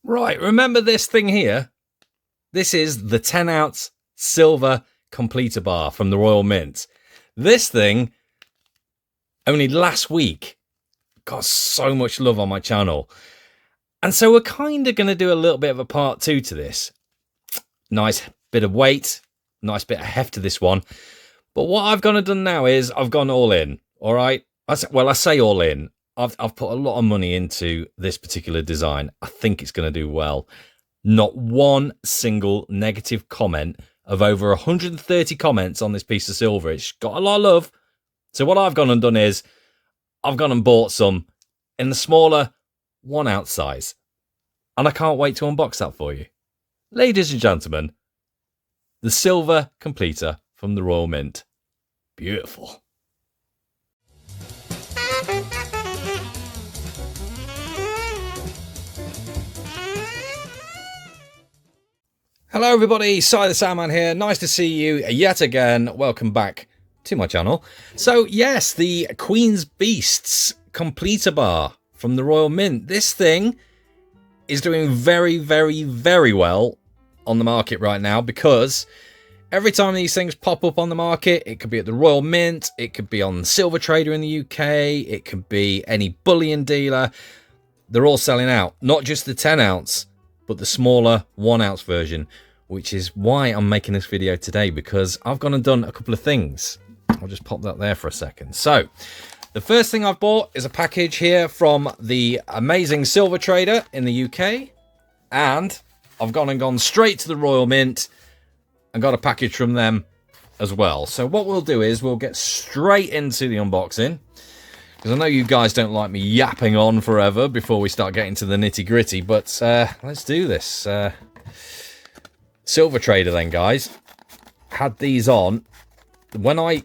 Right, remember this thing here? This is the 10-ounce silver completer bar from the Royal Mint. This thing, only last week, got so much love on my channel. And so we're kind of going to do a little bit of a part 2 to this. Nice bit of weight, nice bit of heft to this one. But what I've gone and done now is I've gone all in, all right? I say all in. I've put a lot of money into this particular design. I think it's going to do well. Not one single negative comment of over 130 comments on this piece of silver. It's got a lot of love. So what I've gone and done is I've gone and bought some in the smaller 1 ounce size. And I can't wait to unbox that for you. Ladies and gentlemen, the silver completer from the Royal Mint. Beautiful. Hello everybody, Si the Sandman here. Nice to see you yet again. Welcome back to my channel. So yes, the Queen's Beasts completer bar from the Royal Mint. This thing is doing very, very, very well on the market right now because every time these things pop up on the market, it could be at the Royal Mint, it could be on Silver Trader in the UK, it could be any bullion dealer. They're all selling out. Not just the 10 ounce, but the smaller 1 ounce version, which is why I'm making this video today, because I've gone and done a couple of things. I'll just pop that there for a second. So the first thing I've bought is a package here from the amazing Silver Trader in the UK. And I've gone straight to the Royal Mint and got a package from them as well. So what we'll do is we'll get straight into the unboxing, because I know you guys don't like me yapping on forever before we start getting to the nitty gritty, but let's do this. Silver Trader then, guys, had these on. When I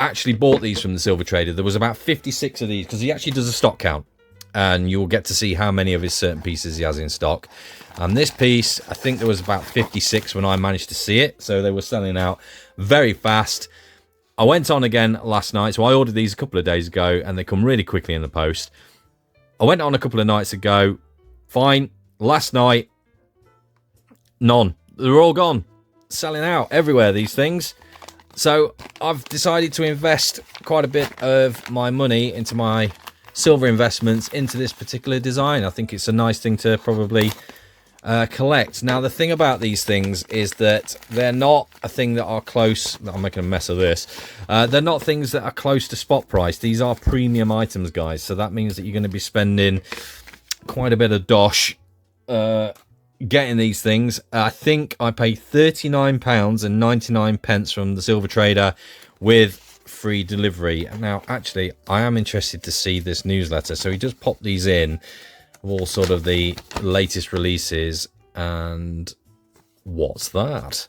actually bought these from the Silver Trader, there was about 56 of these, because he actually does a stock count, and you'll get to see how many of his certain pieces he has in stock. And this piece, I think there was about 56 when I managed to see it, so they were selling out very fast. I went on again last night, so I ordered these a couple of days ago, and they come really quickly in the post. I went on a couple of nights ago, fine. Last night, none. They're all gone. Selling out everywhere, these things. So I've decided to invest quite a bit of my money into my silver investments into this particular design. I think it's a nice thing to probably collect. Now, the thing about these things is that they're not a thing that are close. I'm making a mess of this. They're not things that are close to spot price. These are premium items, guys. So that means that you're going to be spending quite a bit of dosh getting these things. I think I paid £39.99 from the Silver Trader with free delivery. Now, actually, I am interested to see this newsletter. So he just popped these in, all sort of the latest releases. And what's that?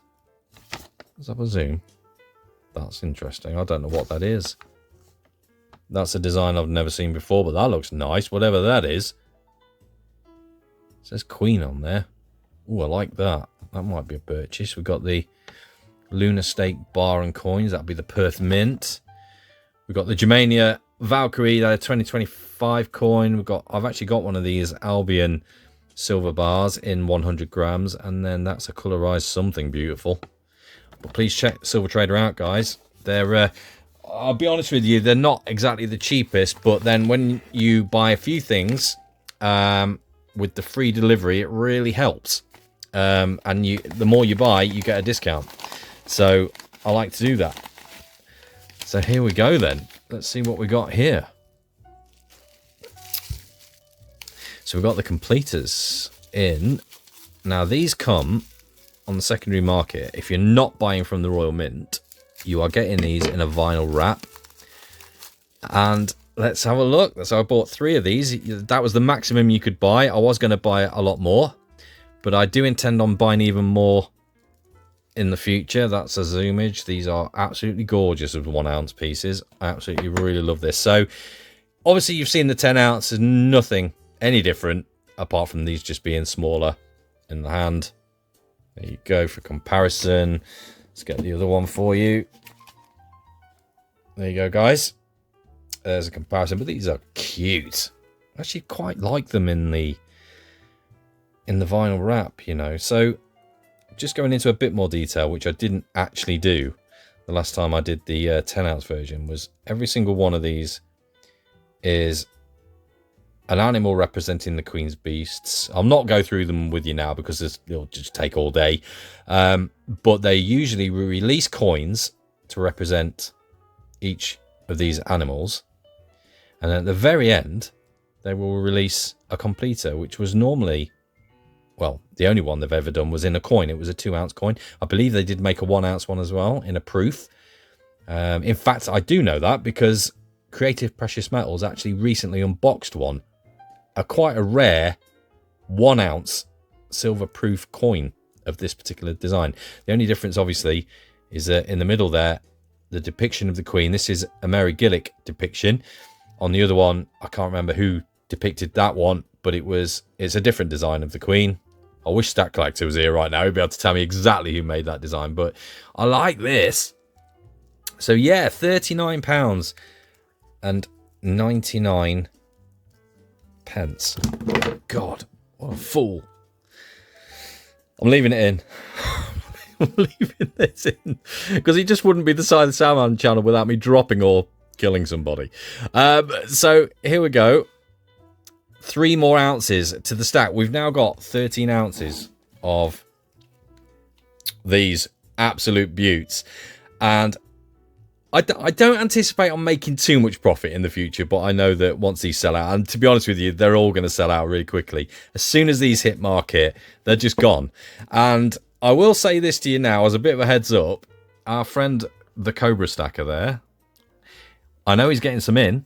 Let's have a zoom. That's interesting. I don't know what that is. That's a design I've never seen before, but that looks nice, whatever that is. It says Queen on there. Oh, I like that. That might be a purchase. We've got the Lunar Stake bar and coins. That'll be the Perth Mint. We've got the Germania Valkyrie, that 2025 coin. I've actually got one of these Albion silver bars in 100 grams, and then that's a colorized something beautiful. But please check Silver Trader out, guys. They're I'll be honest with you, they're not exactly the cheapest, but then when you buy a few things with the free delivery, it really helps. And the more you buy, you get a discount. So I like to do that. So here we go then. Let's see what we got here. So we've got the completers in. Now these come on the secondary market. If you're not buying from the Royal Mint, you are getting these in a vinyl wrap. And let's have a look. So I bought 3 of these. That was the maximum you could buy. I was going to buy a lot more, but I do intend on buying even more in the future. That's a zoomage. These are absolutely gorgeous of 1 ounce pieces. I absolutely really love this. So obviously you've seen the 10 ounce. There's nothing any different apart from these just being smaller in the hand. There you go for comparison. Let's get the other one for you. There you go, guys. There's a comparison, but these are cute. I actually quite like them in the in the vinyl wrap, you know. So just going into a bit more detail, which I didn't actually do the last time I did the 10-ounce version, was every single one of these is an animal representing the Queen's beasts. I'll not go through them with you now because it'll just take all day. But they usually release coins to represent each of these animals. And at the very end, they will release a completer, which was normally, well, the only one they've ever done was in a coin. It was a 2-ounce coin. I believe they did make a 1-ounce one as well in a proof. In fact, I do know that because Creative Precious Metals actually recently unboxed one. Quite a rare 1-ounce silver proof coin of this particular design. The only difference, obviously, is that in the middle there, the depiction of the Queen. This is a Mary Gillick depiction. On the other one, I can't remember who depicted that one, but it's a different design of the Queen. I wish Stat Collector was here right now. He'd be able to tell me exactly who made that design, but I like this. So yeah, £39 and 99 pence. God, what a fool. I'm leaving it in. I'm leaving this in because it just wouldn't be the Side of the Salmon channel without me dropping or killing somebody. So here we go. 3 more ounces to the stack. We've now got 13 ounces of these absolute beauts, and I don't anticipate on making too much profit in the future, but I know that once these sell out, and to be honest with you, they're all going to sell out really quickly. As soon as these hit market, they're just gone. And I will say this to you now as a bit of a heads up. Our friend, the Cobra Stacker there, I know he's getting some in,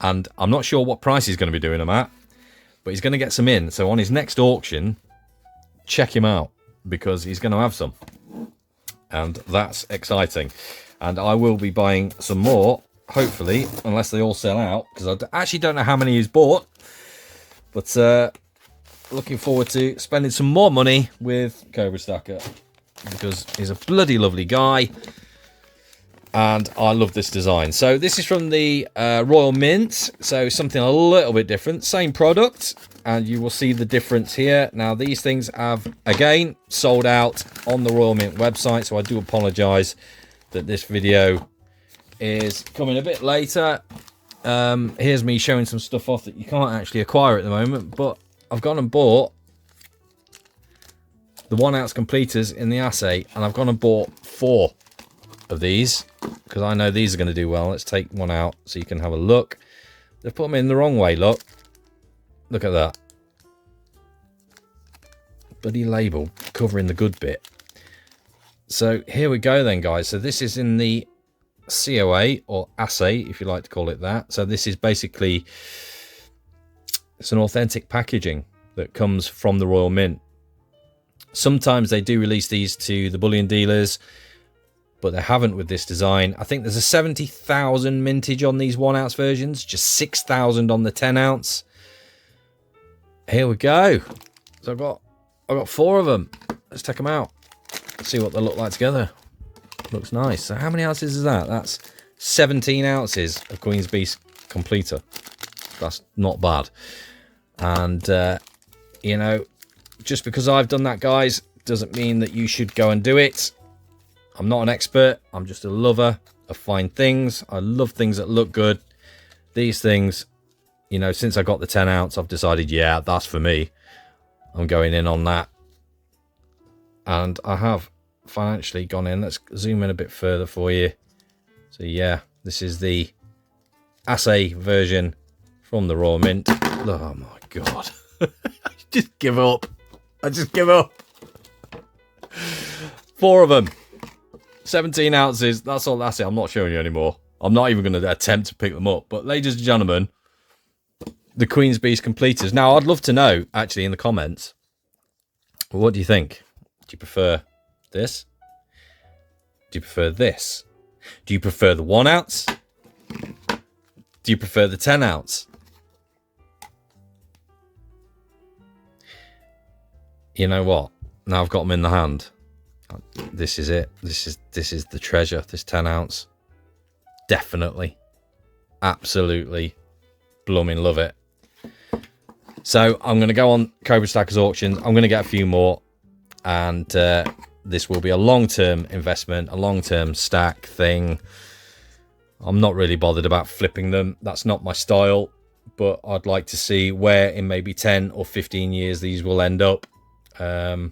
and I'm not sure what price he's going to be doing them at, but he's going to get some in. So on his next auction, check him out because he's going to have some. And that's exciting. And I will be buying some more, hopefully, unless they all sell out, because I actually don't know how many he's bought. But looking forward to spending some more money with Cobra Stacker, because he's a bloody lovely guy. And I love this design. So this is from the Royal Mint, so something a little bit different. Same product, and you will see the difference here. Now, these things have, again, sold out on the Royal Mint website, so I do apologise that this video is coming a bit later. Here's me showing some stuff off that you can't actually acquire at the moment, but I've gone and bought the 1-ounce completers in the assay, and I've gone and bought 4 of these because I know these are going to do well. Let's take one out so you can have a look. They've put them in the wrong way. Look at that bloody label covering the good bit. So here we go then, guys. So this is in the COA, or assay, if you like to call it that. So this is basically, it's an authentic packaging that comes from the Royal Mint. Sometimes they do release these to the bullion dealers, but they haven't with this design. I think there's a 70,000 mintage on these 1-ounce versions, just 6,000 on the 10-ounce. Here we go. So I've got 4 of them. Let's take them out. See what they look like together. Looks nice. So how many ounces is that? That's 17 ounces of Queen's Beast completer. That's not bad. And you know, just because I've done that, guys, doesn't mean that you should go and do it. I'm not an expert. I'm just a lover of fine things. I love things that look good. These things, you know, since I got the 10-ounce, I've decided, yeah, that's for me. I'm going in on that. And I have financially gone in. Let's zoom in a bit further for you. So yeah, this is the assay version from the Royal Mint. Oh my God. I just give up. I just give up. 4 of them. 17 ounces. That's all. That's it. I'm not showing you anymore. I'm not even going to attempt to pick them up. But ladies and gentlemen, the Queen's Beast completers. Now, I'd love to know, actually, in the comments, what do you think? Do you prefer this? Do you prefer this? Do you prefer the 1-ounce? Do you prefer the 10-ounce? You know what? Now I've got them in the hand. This is it. This is the treasure. This 10-ounce. Definitely. Absolutely. Blooming love it. So I'm going to go on Cobra Stackers auctions. I'm going to get a few more, and this will be a long-term investment, a long-term stack thing. I'm not really bothered about flipping them. That's not my style, but I'd like to see where in maybe 10 or 15 years these will end up. Do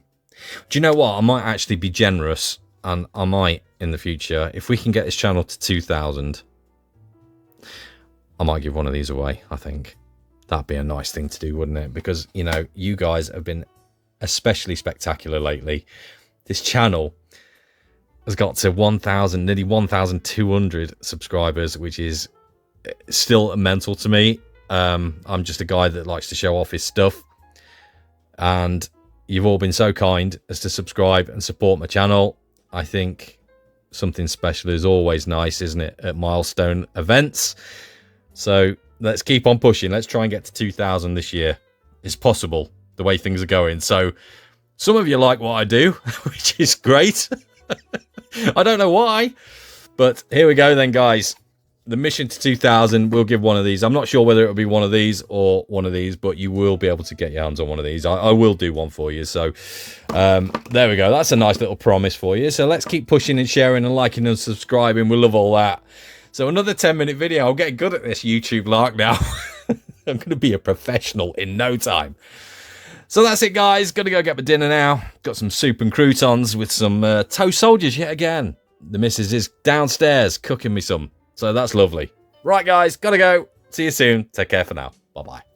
you know what? I might actually be generous, and I might in the future, if we can get this channel to 2,000, I might give one of these away. I think that'd be a nice thing to do, wouldn't it? Because, you know, you guys have been especially spectacular lately. This channel has got to 1,000, nearly 1,200 subscribers, which is still mental to me. I'm just a guy that likes to show off his stuff, and you've all been so kind as to subscribe and support my channel. I think something special is always nice, isn't it, at milestone events? So let's keep on pushing. Let's try and get to 2,000 this year. It's possible, the way things are going. So some of you like what I do, which is great. I don't know why, but here we go then, guys. The mission to 2,000, we'll give one of these. I'm not sure whether it'll be one of these or one of these, but you will be able to get your hands on one of these. I will do one for you. So there we go. That's a nice little promise for you. So let's keep pushing and sharing and liking and subscribing. We love all that. So another 10-minute video. I'm getting good at this YouTube lark now. I'm going to be a professional in no time. So that's it, guys. Gonna go get my dinner now. Got some soup and croutons with some toast soldiers yet again. The missus is downstairs cooking me some. So that's lovely. Right, guys. Gotta go. See you soon. Take care for now. Bye-bye.